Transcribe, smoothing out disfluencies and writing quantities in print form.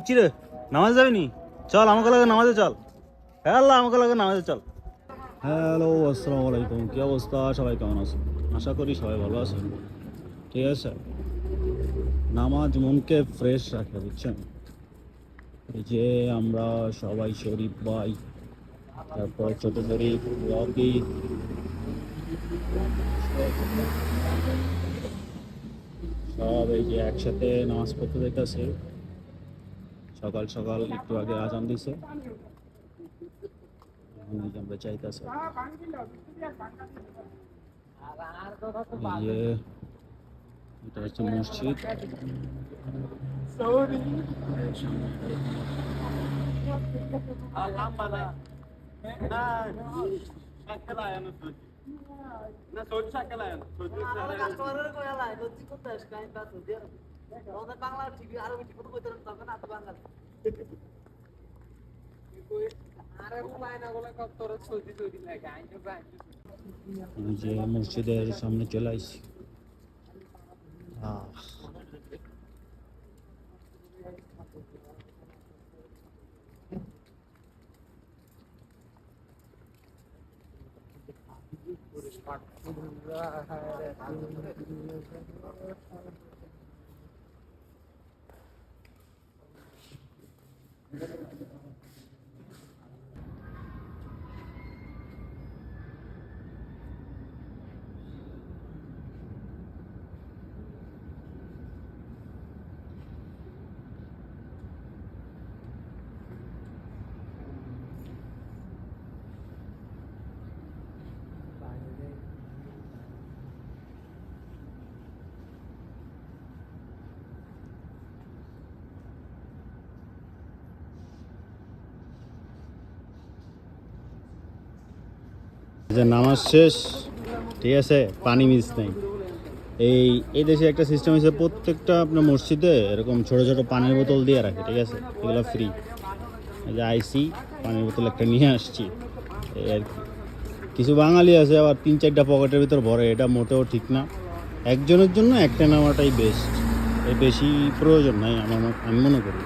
কি রে নামাজ যাবি নি? চল আমাকে লাগে নামাজে চল। হ্যাঁ আল্লাহ আমাকে লাগে নামাজে চল। হ্যালো আসসালামু আলাইকুম, কি অবস্থা? সবাই কেমন আছেন? আশা করি সবাই ভালো আছেন। ঠিক আছে, নামাজ মনকে ফ্রেশ রাখে, বুঝছেন? এই যে আমরা সবাই শরীফ ভাই, তারপর ছোট শরীফ, রকি, সব এই যে একসাথে নামাজ পড়তে দেখতেছে। সকাল সকাল একটু আগে আজান দিছে, আমরা চাইতেছে এটা হচ্ছে মসজিদ। যে মসজিদের সামনে চলে আসছি। যে নামাজ শেষ, ঠিক আছে, পানি মিস নেই। এই দেশে একটা সিস্টেম হয়েছে, প্রত্যেকটা আপনার মসজিদে এরকম ছোট ছোট পানির বোতল দিয়ে রাখে, ঠিক আছে, এগুলো ফ্রি। এই যে আইসি পানির বোতল একটা নিয়ে আসছি, এই আর কি। কিছু বাঙালি আছে আবার 3-4টা পকেটের ভিতর ভরে, এটা মোটেও ঠিক না। একজনের জন্য একটা নেওয়াটাই বেস্ট, এর বেশি প্রয়োজন নাই আমি মনে করি।